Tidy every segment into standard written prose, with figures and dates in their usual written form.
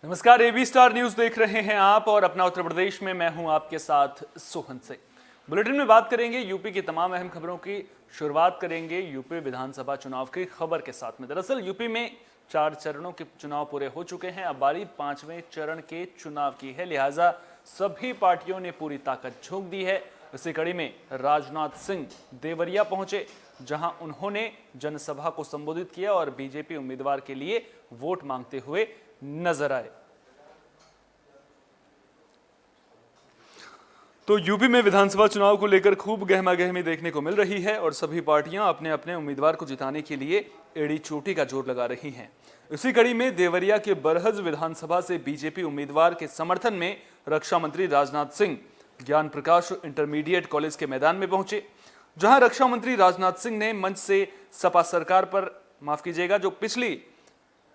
नमस्कार, AB star news देख रहे हैं आप और अपना उत्तर प्रदेश में मैं हूं आपके साथ सोहन सिंह। बुलेटिन में बात करेंगे यूपी की तमाम अहम खबरों की। शुरुआत करेंगे यूपी विधानसभा चुनाव की खबर के साथ में। दरअसल यूपी में 4 चरणों के चुनाव पूरे हो चुके हैं। अब बारी 5वें चरण के चुनाव की है, लिहाजा सभी पार्टियों ने पूरी ताकत झोंक दी है। इसी कड़ी में राजनाथ सिंह देवरिया पहुंचे, जहां उन्होंने जनसभा को संबोधित किया और बीजेपी उम्मीदवार के लिए वोट मांगते हुए नजर आए। तो यूपी में विधानसभा चुनाव को लेकर खूब गहमागहमी देखने को मिल रही है और सभी पार्टियां अपने अपने उम्मीदवार को जिताने के लिए एड़ी चोटी का जोर लगा रही हैं। इसी कड़ी में देवरिया के बरहज विधानसभा से बीजेपी उम्मीदवार के समर्थन में रक्षा मंत्री राजनाथ सिंह ज्ञान प्रकाश इंटरमीडिएट कॉलेज के मैदान में पहुंचे, जहां रक्षा मंत्री राजनाथ सिंह ने मंच से सपा सरकार पर, माफ कीजिएगा, जो पिछली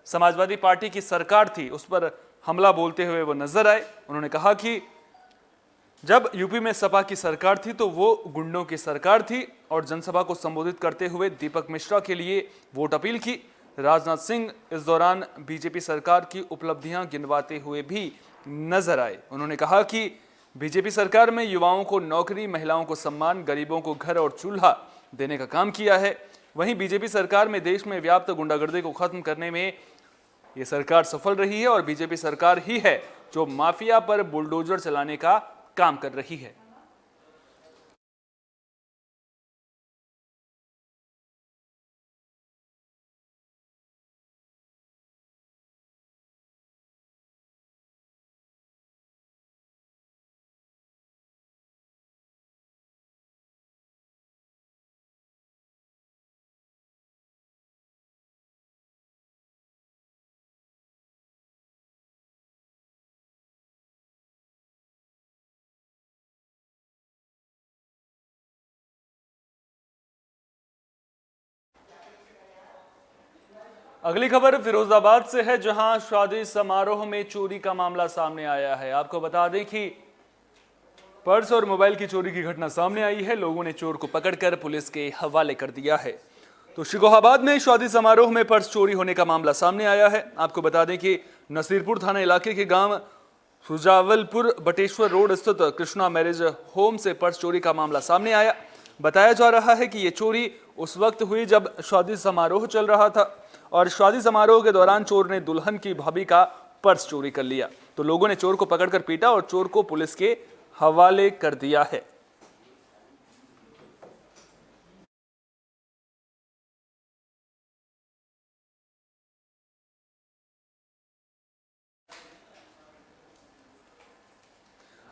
समाजवादी पार्टी की सरकार थी उस पर हमला बोलते हुए वो नजर आए। उन्होंने कहा कि जब यूपी में सपा की सरकार थी तो वो गुंडों की सरकार थी और जनसभा को संबोधित करते हुए दीपक मिश्रा के लिए वोट अपील की। राजनाथ सिंह इस दौरान बीजेपी सरकार की उपलब्धियां गिनवाते हुए भी नजर आए। उन्होंने कहा कि बीजेपी सरकार में युवाओं को नौकरी, महिलाओं को सम्मान, गरीबों को घर और चूल्हा देने का काम किया है। वहीं बीजेपी सरकार में देश में व्याप्त गुंडागर्दी को खत्म करने में ये सरकार सफल रही है और बीजेपी सरकार ही है जो माफिया पर बुलडोजर चलाने का काम कर रही है। अगली खबर फिरोजाबाद से है, जहां शादी समारोह में चोरी का मामला सामने आया है। आपको बता दें कि पर्स और मोबाइल की चोरी की घटना सामने आई है। लोगों ने चोर को पकड़कर पुलिस के हवाले कर दिया है। तो शिकोहाबाद में शादी समारोह में पर्स चोरी होने का मामला सामने आया है। आपको बता दें कि नसीरपुर थाना इलाके के गांव सुजावलपुर बटेश्वर रोड स्थित कृष्णा मैरिज होम से पर्स चोरी का मामला सामने आया। बताया जा रहा है कि यह चोरी उस वक्त हुई जब शादी समारोह चल रहा था और शादी समारोह के दौरान चोर ने दुल्हन की भाभी का पर्स चोरी कर लिया। तो लोगों ने चोर को पकड़कर पीटा और चोर को पुलिस के हवाले कर दिया है।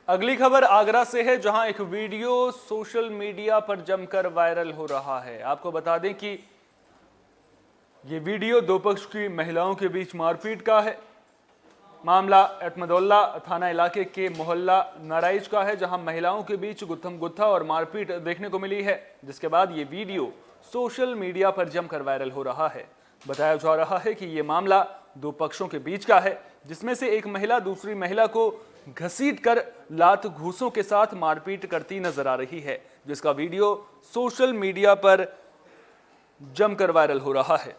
अगली खबर आगरा से है, जहां एक वीडियो सोशल मीडिया पर जमकर वायरल हो रहा है। आपको बता दें कि ये वीडियो दो पक्ष की महिलाओं के बीच मारपीट का है। मामला एतमदौल्ला थाना इलाके के मोहल्ला नाराइज का है, जहां महिलाओं के बीच गुत्थम गुत्था और मारपीट देखने को मिली है, जिसके बाद ये वीडियो सोशल मीडिया पर जमकर वायरल हो रहा है। बताया जा रहा है कि ये मामला दो पक्षों के बीच का है, जिसमें से एक महिला दूसरी महिला को घसीटकर लात घूसों के साथ मारपीट करती नजर आ रही है, जिसका वीडियो सोशल मीडिया पर जमकर वायरल हो रहा है।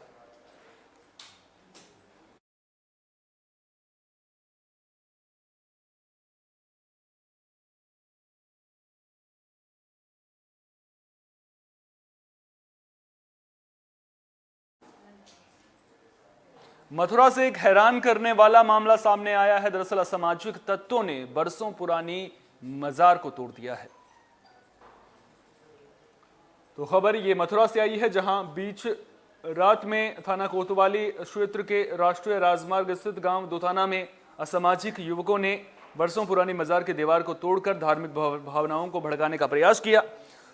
मथुरा से एक हैरान करने वाला मामला सामने आया है। दरअसल असामाजिक तत्वों ने बरसों पुरानी मजार को तोड़ दिया है। तो खबर ये मथुरा से आई है, जहां बीच रात में थाना कोतवाली क्षेत्र के राष्ट्रीय राजमार्ग स्थित गांव दोताना में असामाजिक युवकों ने बरसों पुरानी मजार की दीवार को तोड़कर धार्मिक भावनाओं को भड़काने का प्रयास किया।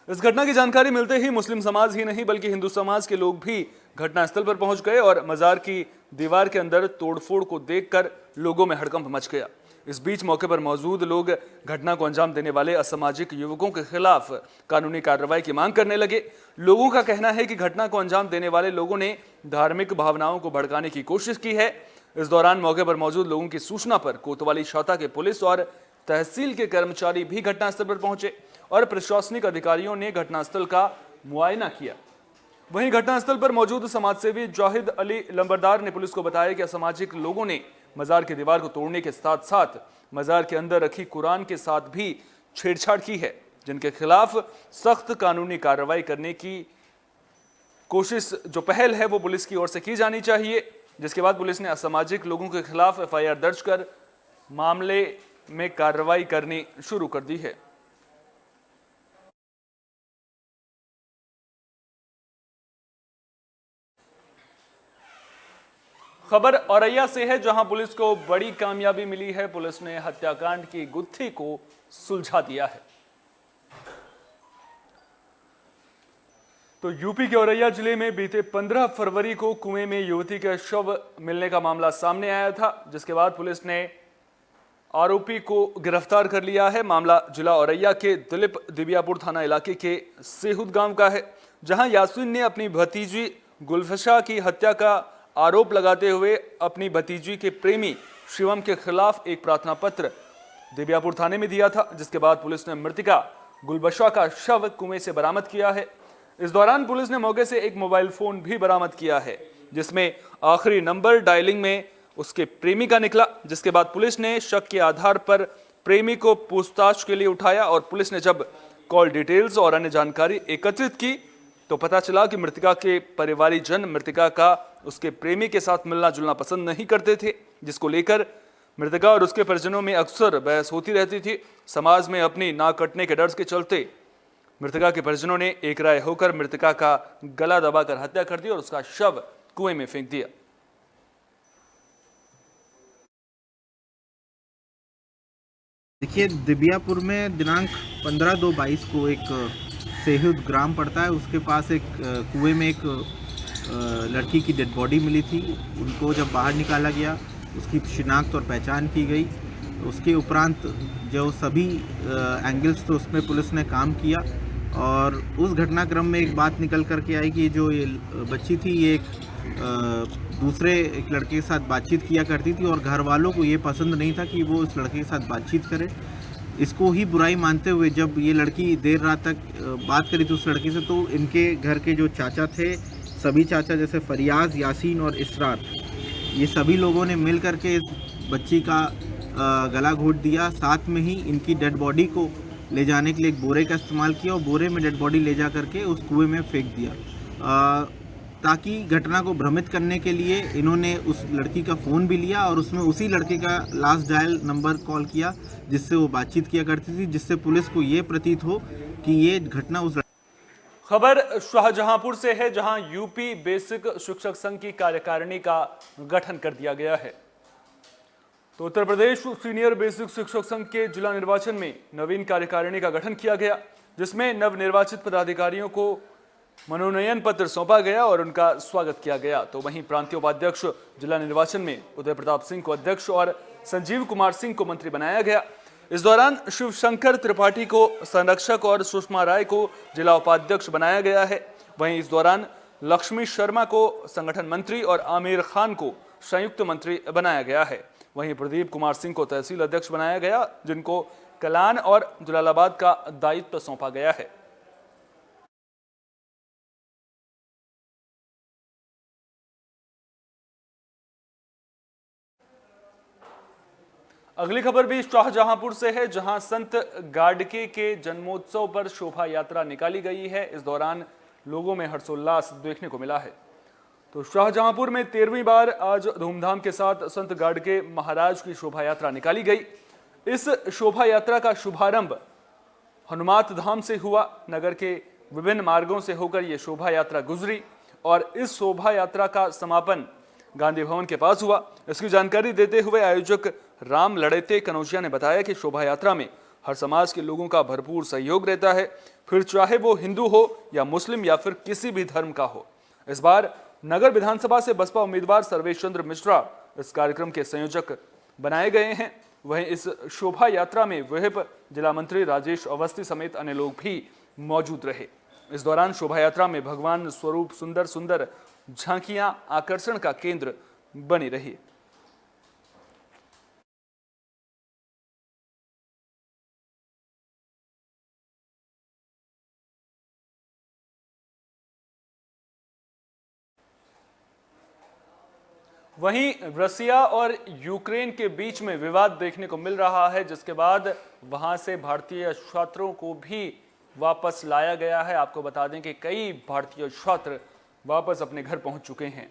इस घटना की जानकारी मिलते ही मुस्लिम समाज ही नहीं बल्कि हिंदू समाज के लोग भी घटनास्थल पर पहुंच गए और मजार की दीवार के अंदर तोड़फोड़ को देखकर लोगों में हड़कंप मच गया। इस बीच मौके पर मौजूद लोग घटना को अंजाम देने वाले असामाजिक युवकों के खिलाफ कानूनी कार्रवाई की मांग करने लगे। लोगों का कहना है कि घटना को अंजाम देने वाले लोगों ने धार्मिक भावनाओं को भड़काने की कोशिश की है। इस दौरान मौके पर मौजूद लोगों की सूचना पर कोतवाली शाखा के पुलिस और तहसील के कर्मचारी भी घटनास्थल पर पहुंचे और प्रशासनिक अधिकारियों ने घटनास्थल का मुआयना किया। वहीं घटनास्थल पर मौजूद समाजसेवी जाहिद अली लंबरदार ने पुलिस को बताया कि असामाजिक लोगों ने मजार की दीवार को तोड़ने के साथ साथ मजार के अंदर रखी कुरान के साथ भी छेड़छाड़ की है, जिनके खिलाफ सख्त कानूनी कार्रवाई करने की कोशिश जो पहल है वो पुलिस की ओर से की जानी चाहिए। जिसके बाद पुलिस ने असामाजिक लोगों के खिलाफ एफआईआर दर्ज कर मामले में कार्रवाई करनी शुरू कर दी है। खबर औरैया से है, जहां पुलिस को बड़ी कामयाबी मिली है। पुलिस ने हत्याकांड की गुत्थी को सुलझा दिया है। तो यूपी के औरैया जिले में बीते 15 फरवरी को कुएं में युवती का शव मिलने का मामला सामने आया था, जिसके बाद पुलिस ने आरोपी को गिरफ्तार कर लिया है। मामला जिला औरैया के दिलीप दिबियापुर थाना इलाके के सेहुद गांव का है, जहां यासीन ने अपनी भतीजी गुलफशा की हत्या का आरोप लगाते हुए अपनी भतीजी के प्रेमी शिवम के खिलाफ एक प्रार्थना पत्र दिबियापुर थाने में दिया था, जिसके बाद पुलिस ने मृतका गुलबशा का शव कुएं से बरामद किया है। इस दौरान पुलिस ने मौके से एक मोबाइल फोन भी बरामद किया है, जिसमें आखिरी नंबर डायलिंग में उसके प्रेमी का निकला। जिसके बाद पुलिस ने शक के आधार पर प्रेमी को पूछताछ के लिए उठाया और पुलिस ने जब कॉल डिटेल्स और अन्य जानकारी एकत्रित की तो पता चला कि मृतका के परिवारीजन मृतका का उसके प्रेमी के साथ मिलना जुलना पसंद नहीं करते थे, जिसको लेकर मृतका और उसके परिजनों में अक्सर बहस होती रहती थी। समाज में अपनी नाक कटने के डर के चलते मृतका के परिजनों ने एक राय होकर मृतका का गला दबाकर हत्या कर दी और उसका शव कुएं में फेंक दिया। देखिए, दिबियापुर में दिनांक 15/2/22 को एक सेहुद ग्राम पड़ता है, उसके पास एक कुएं में एक लड़की की डेड बॉडी मिली थी। उनको जब बाहर निकाला गया, उसकी शिनाख्त और पहचान की गई। उसके उपरांत जो सभी एंगल्स थे उसमें पुलिस ने काम किया और उस घटनाक्रम में एक बात निकल कर के आई कि जो ये बच्ची थी ये दूसरे एक लड़के के साथ बातचीत किया करती थी और घर वालों को ये पसंद नहीं था कि वो उस लड़के के साथ बातचीत करे। इसको ही बुराई मानते हुए जब ये लड़की देर रात तक बात करी थी उस लड़के से, तो इनके घर के जो चाचा थे, सभी चाचा जैसे फरियाज, यासीन और इसरार, ये सभी लोगों ने मिल कर के इस बच्ची का गला घोट दिया। साथ में ही इनकी डेड बॉडी को ले जाने के लिए एक बोरे का इस्तेमाल किया और बोरे में डेड बॉडी ले जा करके उस कुएं में फेंक दिया। ताकि घटना को भ्रमित करने के लिए इन्होंने उस लड़की का फ़ोन भी लिया और उसमें उसी लड़के का लास्ट डायल नंबर कॉल किया जिससे वो बातचीत किया करती थी, जिससे पुलिस को ये प्रतीत हो कि ये घटना उस। खबर शाहजहांपुर से है, जहां यूपी बेसिक शिक्षक संघ की कार्यकारिणी का गठन कर दिया गया है। तो उत्तर प्रदेश सीनियर बेसिक शिक्षक संघ के जिला निर्वाचन में नवीन कार्यकारिणी का गठन किया गया, जिसमें नवनिर्वाचित पदाधिकारियों को मनोनयन पत्र सौंपा गया और उनका स्वागत किया गया। तो वहीं प्रांतीय उपाध्यक्ष जिला निर्वाचन में उदय प्रताप सिंह को अध्यक्ष और संजीव कुमार सिंह को मंत्री बनाया गया। इस दौरान शिवशंकर त्रिपाठी को संरक्षक और सुषमा राय को जिला उपाध्यक्ष बनाया गया है। वहीं इस दौरान लक्ष्मी शर्मा को संगठन मंत्री और आमिर खान को संयुक्त मंत्री बनाया गया है। वहीं प्रदीप कुमार सिंह को तहसील अध्यक्ष बनाया गया, जिनको कलान और जलालाबाद का दायित्व सौंपा गया है। अगली खबर भी शाहजहांपुर से है, जहां संत गाडगे के जन्मोत्सव पर शोभा यात्रा निकाली गई है। इस दौरान लोगों में हर्षोल्लास देखने को मिला है। तो शाहजहांपुर में 13वीं बार आज धूमधाम के साथ संत गाडगे महाराज की शोभा यात्रा निकाली गई। इस शोभा यात्रा का शुभारंभ हनुमात धाम से हुआ। नगर के विभिन्न मार्गों से होकर यह शोभा यात्रा गुजरी और इस शोभा यात्रा का समापन गांधी भवन के पास हुआ। इसकी जानकारी देते हुए आयोजक राम लड़ेते कनौजिया ने बताया कि शोभा यात्रा में हर समाज के लोगों का भरपूर सहयोग रहता है, फिर चाहे वो हिंदू हो या मुस्लिम या फिर किसी भी धर्म का हो। इस बार नगर विधानसभा से बसपा उम्मीदवार सर्वेश चंद्र मिश्रा इस कार्यक्रम के संयोजक बनाए गए हैं। वहीं इस शोभा यात्रा में विहिप जिला मंत्री राजेश अवस्थी समेत अन्य लोग भी मौजूद रहे। इस दौरान शोभा यात्रा में भगवान स्वरूप सुंदर सुंदर झांकियां आकर्षण का केंद्र बनी रही। वहीं रसिया और यूक्रेन के बीच में विवाद देखने को मिल रहा है, जिसके बाद वहां से भारतीय छात्रों को भी वापस लाया गया है। आपको बता दें कि कई भारतीय छात्र वापस अपने घर पहुंच चुके हैं।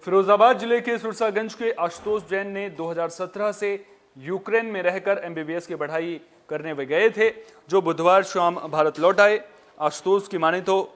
फिरोजाबाद जिले के सुरसागंज के आशुतोष जैन ने 2017 से यूक्रेन में रहकर एमबीबीएस की पढ़ाई करने वे गए थे, जो बुधवार शाम भारत लौट आए। आशुतोष की माने तो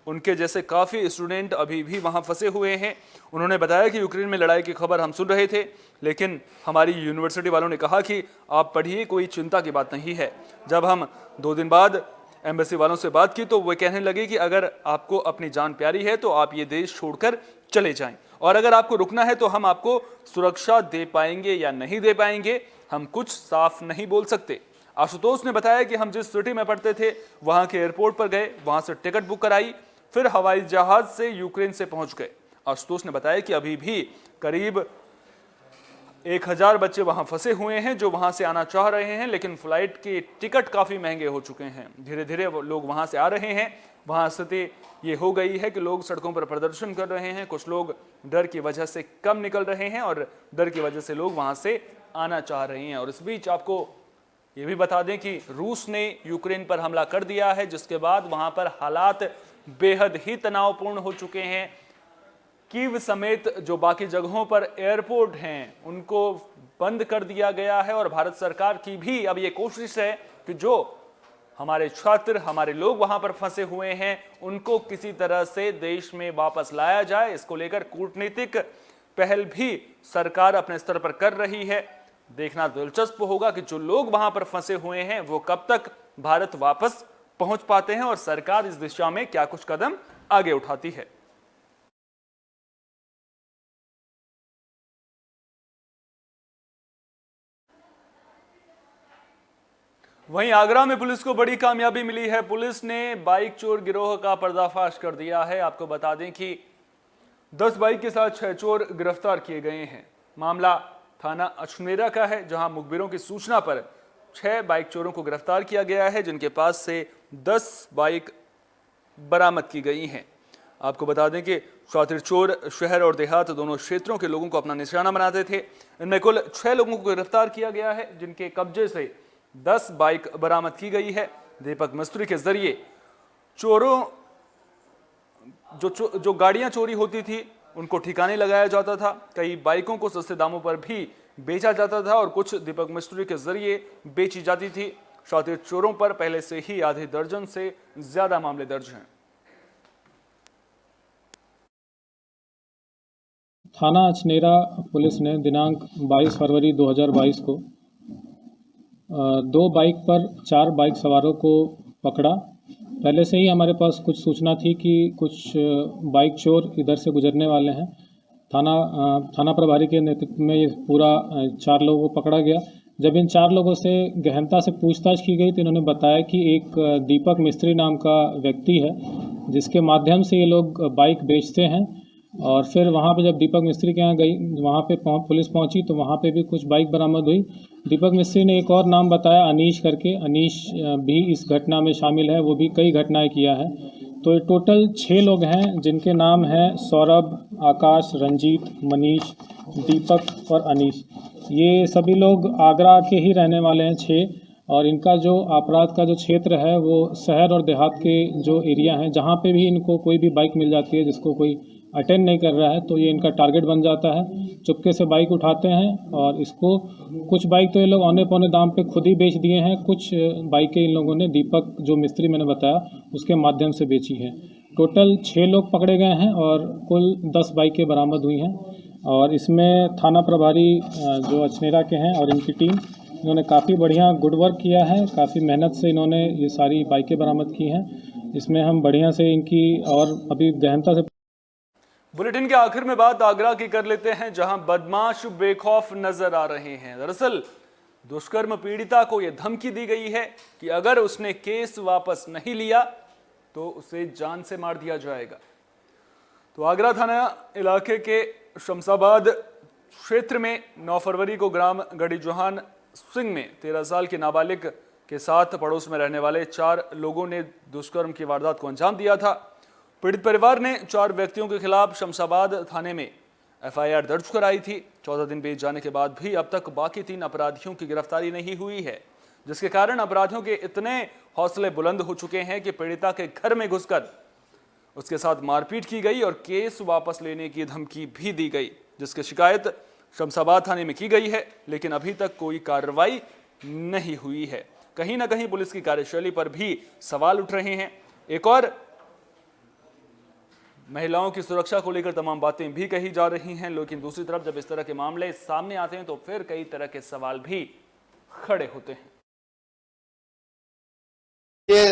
उनके जैसे काफ़ी स्टूडेंट अभी भी वहां फंसे हुए हैं। उन्होंने बताया कि यूक्रेन में लड़ाई की खबर हम सुन रहे थे, लेकिन हमारी यूनिवर्सिटी वालों ने कहा कि आप पढ़िए, कोई चिंता की बात नहीं है। जब हम 2 दिन बाद एम्बेसी वालों से बात की तो वे कहने लगे कि अगर आपको अपनी जान प्यारी है तो आप ये देश छोड़कर चले जाएं, और अगर आपको रुकना है तो हम आपको सुरक्षा दे पाएंगे या नहीं दे पाएंगे, हम कुछ साफ नहीं बोल सकते। आशुतोष ने बताया कि हम जिस सिटी में पढ़ते थे वहां के एयरपोर्ट पर गए, वहां से टिकट बुक कराई, फिर हवाई जहाज से यूक्रेन से पहुंच गए। आशुतोष ने बताया कि अभी भी करीब 1000 बच्चे वहां फंसे हुए हैं जो वहां से आना चाह रहे हैं, लेकिन फ्लाइट के टिकट काफी महंगे हो चुके हैं। धीरे धीरे लोग वहां से आ रहे हैं। वहां स्थिति ये हो गई है कि लोग सड़कों पर प्रदर्शन कर रहे हैं। कुछ लोग डर की वजह से कम निकल रहे हैं और डर की वजह से लोग वहां से आना चाह रहे हैं। और इस बीच आपको ये भी बता दें कि रूस ने यूक्रेन पर हमला कर दिया है, जिसके बाद वहां पर हालात बेहद ही तनावपूर्ण हो चुके हैं। कीव समेत जो बाकी जगहों पर एयरपोर्ट हैं उनको बंद कर दिया गया है, और भारत सरकार की भी अब ये कोशिश है कि जो हमारे छात्र, हमारे लोग वहां पर फंसे हुए हैं उनको किसी तरह से देश में वापस लाया जाए। इसको लेकर कूटनीतिक पहल भी सरकार अपने स्तर पर कर रही है। देखना दिलचस्प होगा कि जो लोग वहां पर फंसे हुए हैं वो कब तक भारत वापस पहुंच पाते हैं और सरकार इस दिशा में क्या कुछ कदम आगे उठाती है। वहीं आगरा में पुलिस को बड़ी कामयाबी मिली है। पुलिस ने बाइक चोर गिरोह का पर्दाफाश कर दिया है। आपको बता दें कि 10 बाइक के साथ 6 चोर गिरफ्तार किए गए हैं। मामला थाना अछनेरा का है, जहां मुखबिरों की सूचना पर 6 बाइक चोरों को गिरफ्तार किया गया है, जिनके पास से 10 बाइक बरामद की गई हैं। आपको बता दें कि शातिर चोर शहर और देहात दोनों क्षेत्रों के लोगों को अपना निशाना बनाते थे। इनमें कुल 6 लोगों को गिरफ्तार किया गया है, जिनके कब्जे से 10 बाइक बरामद की गई है। दीपक मिस्त्री के जरिए चोरों जो गाड़ियां चोरी होती थी उनको ठिकाने लगाया जाता था। कई बाइकों को सस्ते दामों पर भी बेचा जाता था और कुछ दीपक मिस्त्री के जरिए बेची जाती थी। शातिर चोरों पर पहले से ही आधे दर्जन से ज्यादा मामले दर्ज हैं। थाना अछनेरा पुलिस ने दिनांक 22 फरवरी 2022 को 2 बाइक पर 4 बाइक सवारों को पकड़ा। पहले से ही हमारे पास कुछ सूचना थी कि कुछ बाइक चोर इधर से गुजरने वाले हैं। थाना प्रभारी के नेतृत्व में ये पूरा 4 लोगों को पकड़ा गया। जब इन 4 लोगों से गहनता से पूछताछ की गई तो इन्होंने बताया कि एक दीपक मिस्त्री नाम का व्यक्ति है, जिसके माध्यम से ये लोग बाइक बेचते हैं। और फिर वहाँ पे जब दीपक मिस्त्री के यहाँ गई, वहाँ पे पुलिस पहुँची तो वहाँ पे भी कुछ बाइक बरामद हुई। दीपक मिस्त्री ने एक और नाम बताया, अनीश करके। अनीश भी इस घटना में शामिल है, वो भी कई घटनाएं किया है। तो ये टोटल 6 लोग हैं, जिनके नाम हैं सौरभ, आकाश, रंजीत, मनीष, दीपक और अनीश। ये सभी लोग आगरा के ही रहने वाले हैं 6, और इनका जो अपराध का जो क्षेत्र है वो शहर और देहात के जो एरिया हैं, जहाँ पे भी इनको कोई भी बाइक मिल जाती है जिसको कोई अटेंड नहीं कर रहा है तो ये इनका टारगेट बन जाता है। चुपके से बाइक उठाते हैं और इसको कुछ बाइक तो ये लोग औने पौने दाम पे खुद ही बेच दिए हैं, कुछ बाइकें इन लोगों ने दीपक जो मिस्त्री मैंने बताया उसके माध्यम से बेची है। टोटल 6 लोग पकड़े गए हैं और कुल 10 बाइकें बरामद हुई हैं। और इसमें थाना प्रभारी जो अछनेरा के हैं और इनकी टीम, इन्होंने काफ़ी बढ़िया गुड वर्क किया है। काफ़ी मेहनत से इन्होंने ये सारी बाइकें बरामद की हैं। इसमें हम बढ़िया से इनकी और अभी गहनता से। बुलेटिन के आखिर में बात आगरा की कर लेते हैं, जहां बदमाश बेखौफ नजर आ रहे हैं। दरअसल दुष्कर्म पीड़िता को यह धमकी दी गई है कि अगर उसने केस वापस नहीं लिया तो उसे जान से मार दिया जाएगा। तो आगरा थाना इलाके के शमशाबाद क्षेत्र में 9 फरवरी को ग्राम गढ़ी जोहान सिंह में 13 साल के नाबालिग के साथ पड़ोस में रहने वाले 4 लोगों ने दुष्कर्म की वारदात को अंजाम दिया था। पीड़ित परिवार ने 4 व्यक्तियों के खिलाफ शमशाबाद थाने में एफआईआर दर्ज कराई थी। 14 दिन बीत जाने के बाद भी अब तक बाकी 3 अपराधियों की गिरफ्तारी नहीं हुई है, जिसके कारण अपराधियों के इतने हौसले बुलंद हो चुके हैं कि पीड़िता के घर में घुसकर उसके साथ मारपीट की गई और केस वापस लेने की धमकी भी दी गई, जिसकी शिकायत शमशाबाद थाने में की गई है, लेकिन अभी तक कोई कार्रवाई नहीं हुई है। कहीं ना कहीं पुलिस की कार्यशैली पर भी सवाल उठ रहे हैं। एक और महिलाओं की सुरक्षा को लेकर तमाम बातें भी कही जा रही हैं, लेकिन दूसरी तरफ जब इस तरह के मामले सामने आते हैं तो फिर कई तरह के सवाल भी खड़े होते हैं। ये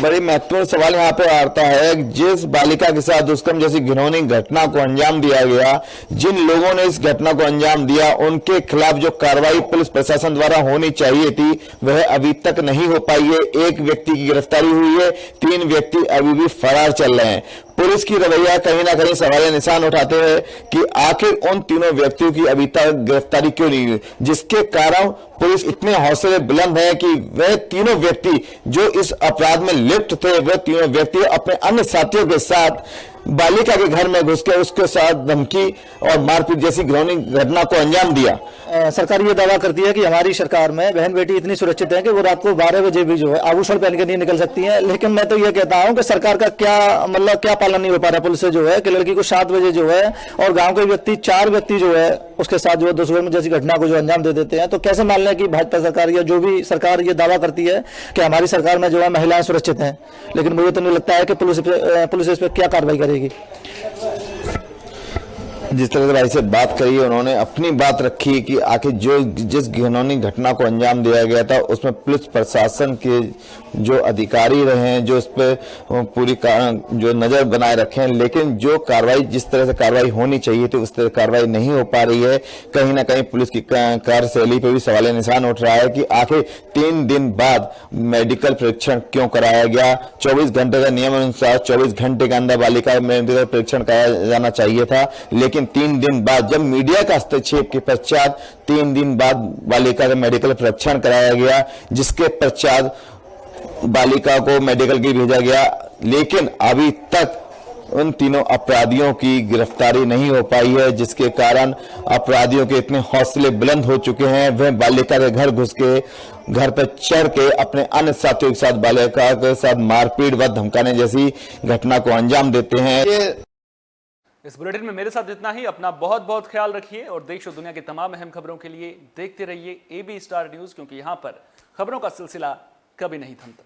बड़ी महत्वपूर्ण सवाल यहाँ पे आता है, जिस बालिका के साथ दुष्कर्म जैसी घिनौनी घटना को अंजाम दिया गया, जिन लोगों ने इस घटना को अंजाम दिया, उनके खिलाफ जो कार्रवाई पुलिस प्रशासन द्वारा होनी चाहिए थी वह अभी तक नहीं हो पाई है। एक व्यक्ति की गिरफ्तारी हुई है, 3 व्यक्ति अभी भी फरार चल रहे हैं। पुलिस की रवैया कहीं ना कहीं सवाल निशान उठाते हैं कि आखिर उन तीनों व्यक्तियों की अभी तक गिरफ्तारी क्यों नहीं हुई, जिसके कारण पुलिस इतने हौसले बुलंद है कि वह तीनों व्यक्ति जो इस अपराध में लिप्त थे, वह तीनों व्यक्ति अपने अन्य साथियों के साथ बालिका के घर में घुसकर उसके साथ धमकी और मारपीट जैसी घिनौनी घटना को अंजाम दिया। सरकार ये दावा करती है कि हमारी सरकार में बहन बेटी इतनी सुरक्षित है कि वो रात को 12 बजे भी जो है आभूषण पहन के नहीं निकल सकती हैं, लेकिन मैं तो ये कहता हूं कि सरकार का क्या पालन नहीं हो पा रहा पुलिस से जो है कि लड़की को 7 बजे जो है और गांव के व्यक्ति 4 व्यक्ति जो है उसके साथ जो है दुष्कर्म जैसी घटना को जो अंजाम दे देते हैं। तो कैसे मान लें कि भाजपा सरकार या जो भी सरकार ये दावा करती है कि हमारी सरकार में जो है महिलाएं सुरक्षित हैं, लेकिन मुझे तो नहीं लगता है कि पुलिस इस पर क्या कार्रवाई करेगी। जिस तरह से भाई से बात करी, उन्होंने अपनी बात रखी कि आखिर जिस घिनौनी घटना को अंजाम दिया गया था उसमें पुलिस प्रशासन के जो अधिकारी रहे हैं, जो इस पर पूरी जो नजर बनाए रखे हैं, लेकिन जो कार्रवाई जिस तरह से कार्रवाई होनी चाहिए थी उस तरह कार्रवाई नहीं हो पा रही है। कहीं ना कहीं पुलिस की कार्यशैली पर भी सवाल निशान उठ रहा है कि आखिर 3 दिन बाद मेडिकल परीक्षण क्यों कराया गया। 24 घंटे का नियम अनुसार 24 घंटे के अंदर बालिका मेडिकल परीक्षण कराया जाना चाहिए था, लेकिन 3 दिन बाद जब मीडिया का हस्तक्षेप के पश्चात 3 दिन बाद बालिका का मेडिकल परीक्षण कराया गया, जिसके पश्चात बालिका को मेडिकल की भेजा गया, लेकिन अभी तक उन तीनों अपराधियों की गिरफ्तारी नहीं हो पाई है, जिसके कारण अपराधियों के इतने हौसले बुलंद हो चुके हैं, वह बालिका के घर घुस के घर पर चढ़ के अपने अन्य साथियों के साथ बालिका के साथ मारपीट व धमकाने जैसी घटना को अंजाम देते हैं। इस बुलेटिन में मेरे साथ इतना ही। अपना बहुत बहुत ख्याल रखिए और देश और दुनिया की तमाम अहम खबरों के लिए देखते रहिए AB स्टार न्यूज, क्योंकि यहां पर खबरों का सिलसिला कभी नहीं थमता।